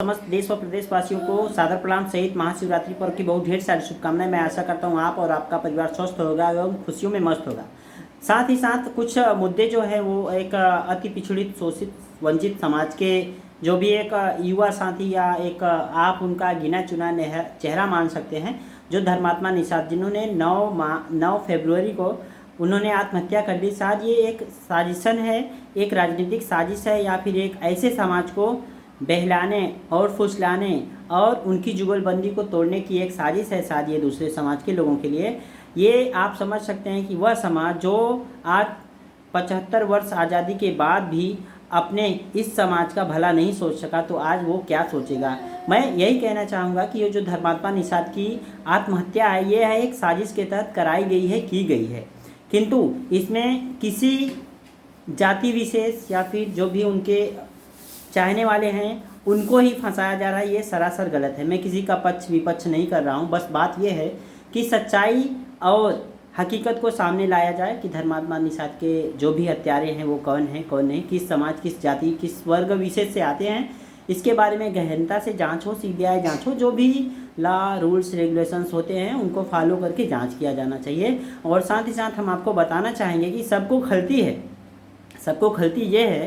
समस्त देश व प्रदेशवासियों को सादर प्रणाम सहित महाशिवरात्रि पर्व की बहुत ढेर सारी शुभकामनाएं। मैं आशा करता हूं आप और आपका परिवार स्वस्थ होगा एवं खुशियों में मस्त होगा। साथ ही साथ कुछ मुद्दे जो है वो एक अति पिछड़ित शोषित वंचित समाज के जो भी एक युवा साथी या एक आप उनका गिना चुना चेहरा मान सकते हैं, जो धर्मात्मा निषाद जिन्होंने 9 फरवरी को उन्होंने आत्महत्या कर ली। शायद ये एक साजिशन है, एक राजनीतिक साजिश है, या फिर एक ऐसे समाज को बहलाने और फुसलाने और उनकी जुगलबंदी को तोड़ने की एक साजिश है। शायद ये दूसरे समाज के लोगों के लिए ये आप समझ सकते हैं कि वह समाज जो आज 75 वर्ष आज़ादी के बाद भी अपने इस समाज का भला नहीं सोच सका, तो आज वो क्या सोचेगा। मैं यही कहना चाहूँगा कि ये जो धर्मात्मा निषाद की आत्महत्या है, ये है एक साजिश के तहत कराई गई है, की गई है, किंतु इसमें किसी जाति विशेष या फिर जो भी उनके चाहने वाले हैं उनको ही फंसाया जा रहा है। ये सरासर गलत है। मैं किसी का पक्ष विपक्ष नहीं कर रहा हूँ, बस बात यह है कि सच्चाई और हकीकत को सामने लाया जाए कि धर्मात्मा निषाद के जो भी हत्यारे हैं वो कौन हैं कौन नहीं, किस समाज, किस जाति, किस वर्ग विशेष से आते हैं, इसके बारे में गहनता से जांच हो, सीबीआई जांच हो, जो भी लॉ रूल्स रेगुलेशंस होते हैं उनको फॉलो करके जांच किया जाना चाहिए। और साथ ही साथ हम आपको बताना चाहेंगे कि सबको खलती है, सबको खलती ये है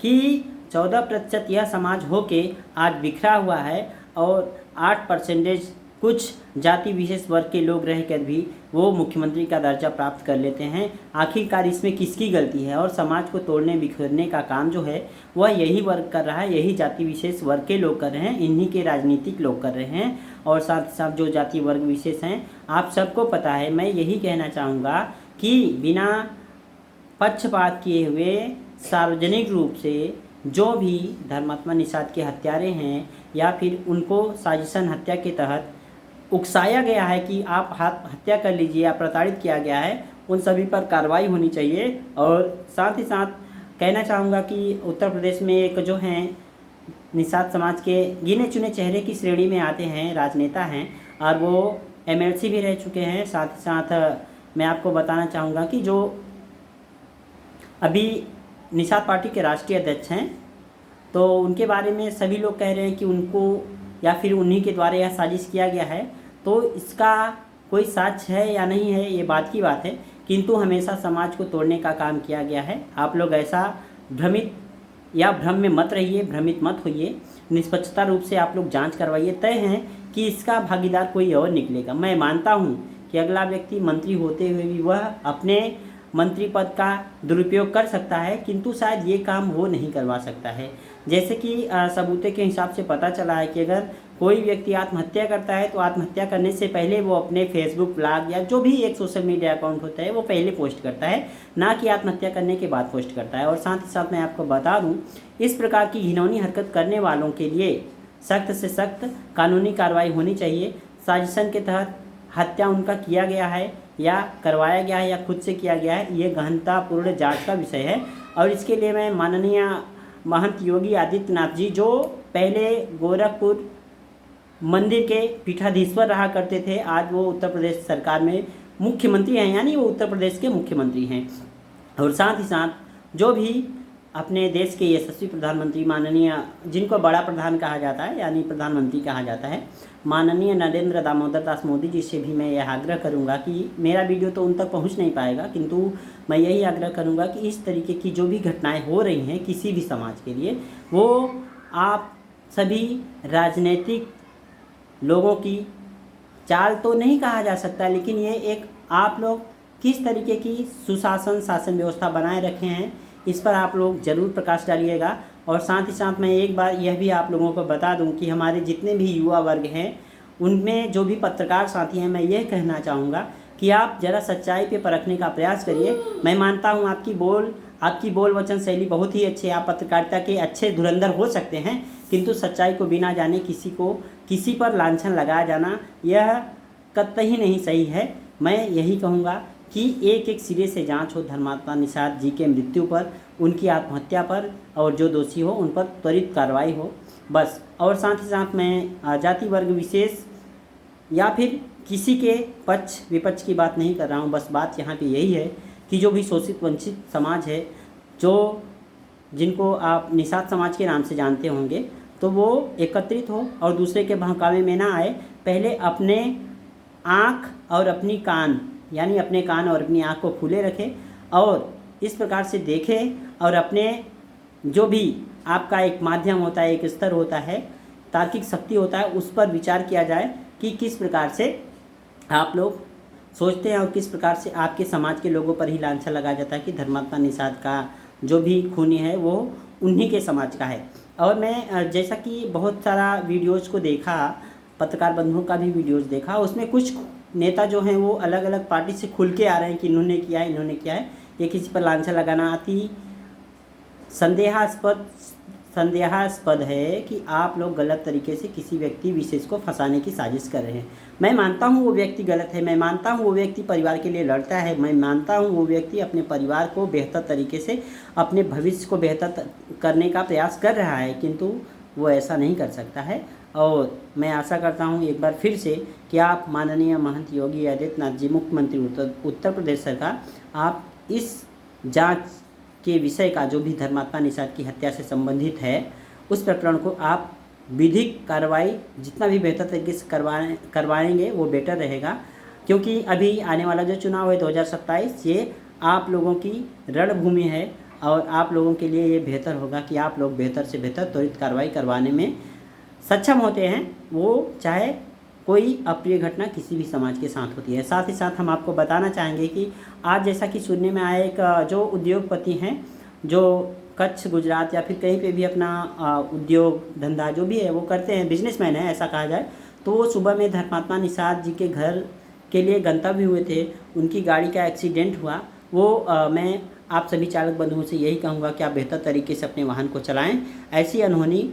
कि 14% यह समाज होके आज बिखरा हुआ है और 8% कुछ जाति विशेष वर्ग के लोग रहकर भी वो मुख्यमंत्री का दर्जा प्राप्त कर लेते हैं। आखिरकार इसमें किसकी गलती है? और समाज को तोड़ने बिखरने का काम जो है वह यही वर्ग कर रहा है, यही जाति विशेष वर्ग के लोग कर रहे हैं, इन्हीं के राजनीतिक लोग कर रहे हैं। और साथ ही साथ जो जाति वर्ग विशेष हैं, आप सबको पता है। मैं यही कहना चाहूँगा कि बिना पक्षपात किए हुए सार्वजनिक रूप से जो भी धर्मात्मा निषाद के हत्यारे हैं या फिर उनको साजिशन हत्या के तहत उकसाया गया है कि आप हत्या कर लीजिए या प्रताड़ित किया गया है, उन सभी पर कार्रवाई होनी चाहिए। और साथ ही साथ कहना चाहूँगा कि उत्तर प्रदेश में एक जो हैं निषाद समाज के गिने चुने चेहरे की श्रेणी में आते हैं, राजनेता हैं और वो एमएलसी भी रह चुके हैं। साथ ही साथ मैं आपको बताना चाहूँगा कि जो अभी निषाद पार्टी के राष्ट्रीय अध्यक्ष हैं, तो उनके बारे में सभी लोग कह रहे हैं कि उनको या फिर उन्हीं के द्वारा यह साजिश किया गया है। तो इसका कोई साक्ष्य है या नहीं है, ये बात की बात है, किंतु हमेशा समाज को तोड़ने का काम किया गया है। आप लोग ऐसा भ्रमित या भ्रम में मत रहिए, भ्रमित मत होइए। निष्पक्षता रूप से आप लोग जांच करवाइए। तय है कि इसका भागीदार कोई और निकलेगा। मैं मानता हूँ कि अगला व्यक्ति मंत्री होते हुए भी वह अपने मंत्री पद का दुरुपयोग कर सकता है, किंतु शायद ये काम वो नहीं करवा सकता है। जैसे कि सबूते के हिसाब से पता चला है कि अगर कोई व्यक्ति आत्महत्या करता है तो आत्महत्या करने से पहले वो अपने फेसबुक ब्लॉग या जो भी एक सोशल मीडिया अकाउंट होता है वो पहले पोस्ट करता है, ना कि आत्महत्या करने के बाद पोस्ट करता है। और साथ ही साथ मैं आपको बता दूँ, इस प्रकार की घिनौनी हरकत करने वालों के लिए सख्त से सख्त कानूनी कार्रवाई होनी चाहिए। साजिशन के तहत हत्या उनका किया गया है या करवाया गया है या खुद से किया गया है, ये गहनतापूर्ण जांच का विषय है। और इसके लिए मैं माननीय महंत योगी आदित्यनाथ जी, जो पहले गोरखपुर मंदिर के पीठाधीश्वर रहा करते थे, आज वो उत्तर प्रदेश सरकार में मुख्यमंत्री हैं, यानी वो उत्तर प्रदेश के मुख्यमंत्री हैं। और साथ ही साथ जो भी अपने देश के यशस्वी प्रधानमंत्री माननीय, जिनको बड़ा प्रधान कहा जाता है यानी प्रधानमंत्री कहा जाता है, माननीय नरेंद्र दामोदर दास मोदी जी से भी मैं यह आग्रह करूंगा कि मेरा वीडियो तो उन तक पहुंच नहीं पाएगा, किंतु मैं यही आग्रह करूंगा कि इस तरीके की जो भी घटनाएं हो रही हैं किसी भी समाज के लिए, वो आप सभी राजनीतिक लोगों की चाल तो नहीं कहा जा सकता, लेकिन ये एक आप लोग किस तरीके की सुशासन शासन व्यवस्था बनाए रखे हैं, इस पर आप लोग ज़रूर प्रकाश डालिएगा। और साथ ही साथ मैं एक बार यह भी आप लोगों को बता दूं कि हमारे जितने भी युवा वर्ग हैं, उनमें जो भी पत्रकार साथी हैं, मैं यह कहना चाहूँगा कि आप ज़रा सच्चाई पे परखने का प्रयास करिए। मैं मानता हूँ आपकी बोल वचन शैली बहुत ही अच्छी है, आप पत्रकारिता के अच्छे धुरंधर हो सकते हैं, किंतु सच्चाई को बिना जाने किसी पर लांछन लगाया जाना यह कतई नहीं सही है। मैं यही कहूँगा कि एक सिरे से जांच हो धर्मात्मा निषाद जी के मृत्यु पर, उनकी आत्महत्या पर, और जो दोषी हो उन पर त्वरित कार्रवाई हो, बस। और साथ ही साथ मैं जाति वर्ग विशेष या फिर किसी के पक्ष विपक्ष की बात नहीं कर रहा हूँ, बस बात यहाँ पे यही है कि जो भी शोषित वंचित समाज है, जो जिनको आप निषाद समाज के नाम से जानते होंगे, तो वो एकत्रित हो और दूसरे के बहकावे में ना आए। पहले अपने आँख और अपनी कान, यानी अपने कान और अपनी आँख को खुले रखे और इस प्रकार से देखे और अपने जो भी आपका एक माध्यम होता है, एक स्तर होता है, तार्किक शक्ति होता है, उस पर विचार किया जाए कि किस प्रकार से आप लोग सोचते हैं और किस प्रकार से आपके समाज के लोगों पर ही लांछन लगाया जाता है कि धर्मात्मा निषाद का जो भी खूनी है वो उन्हीं के समाज का है। और मैं जैसा कि बहुत सारा वीडियोज़ को देखा, पत्रकार बंधुओं का भी वीडियोज़ देखा, उसमें कुछ नेता जो हैं वो अलग अलग पार्टी से खुल के आ रहे हैं कि इन्होंने किया है, इन्होंने किया है। ये किसी पर लांछन लगाना अति संदेहास्पद है कि आप लोग गलत तरीके से किसी व्यक्ति विशेष को फंसाने की साजिश कर रहे हैं। मैं मानता हूँ वो व्यक्ति गलत है, मैं मानता हूँ वो व्यक्ति परिवार के लिए लड़ता है, मैं मानता हूँ वो व्यक्ति अपने परिवार को बेहतर तरीके से, अपने भविष्य को बेहतर करने का प्रयास कर रहा है, किंतु वो ऐसा नहीं कर सकता है। और मैं आशा करता हूँ एक बार फिर से कि आप माननीय महंत योगी आदित्यनाथ जी, मुख्यमंत्री उत्तर प्रदेश सरकार, आप इस जांच के विषय का जो भी धर्मात्मा निषाद की हत्या से संबंधित है उस प्रकरण को आप विधिक कार्रवाई जितना भी बेहतर तरीके से करवाएंगे वो बेटर रहेगा। क्योंकि अभी आने वाला जो चुनाव है 2027, ये आप लोगों की रणभूमि है और आप लोगों के लिए ये बेहतर होगा कि आप लोग बेहतर से बेहतर त्वरित कार्रवाई करवाने में सक्षम होते हैं, वो चाहे कोई अप्रिय घटना किसी भी समाज के साथ होती है। साथ ही साथ हम आपको बताना चाहेंगे कि आज जैसा कि सुनने में आया, एक जो उद्योगपति हैं जो कच्छ, गुजरात या फिर कहीं पे भी अपना उद्योग धंधा जो भी है वो करते हैं, बिजनेसमैन है ऐसा कहा जाए, तो वो सुबह में धर्मात्मा निषाद जी के घर के लिए गंतव्य हुए थे, उनकी गाड़ी का एक्सीडेंट हुआ। वो मैं आप सभी चालक बंधुओं से यही कहूँगा कि आप बेहतर तरीके से अपने वाहन को चलाएँ, ऐसी अनहोनी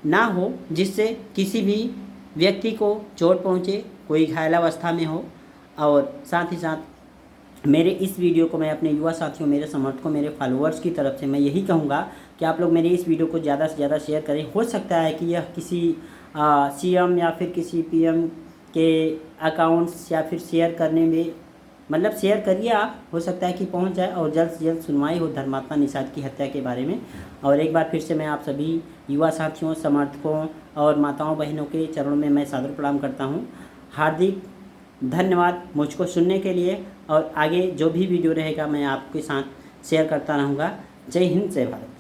ना हो जिससे किसी भी व्यक्ति को चोट पहुँचे, कोई घायलावस्था में हो। और साथ ही साथ मेरे इस वीडियो को मैं अपने युवा साथियों, मेरे समर्थकों, मेरे फॉलोअर्स की तरफ से मैं यही कहूँगा कि आप लोग मेरे इस वीडियो को ज़्यादा से ज़्यादा शेयर करें। हो सकता है कि यह किसी सीएम या फिर किसी पीएम के अकाउंट्स या फिर शेयर करने में, मतलब शेयर करिए आप, हो सकता है कि पहुंच जाए और जल्द से जल्द सुनवाई हो धर्मात्मा निषाद की हत्या के बारे में। और एक बार फिर से मैं आप सभी युवा साथियों, समर्थकों और माताओं बहनों के चरणों में मैं सादर प्रणाम करता हूं। हार्दिक धन्यवाद मुझको सुनने के लिए, और आगे जो भी वीडियो रहेगा मैं आपके साथ शेयर करता रहूँगा। जय हिंद, जय भारत।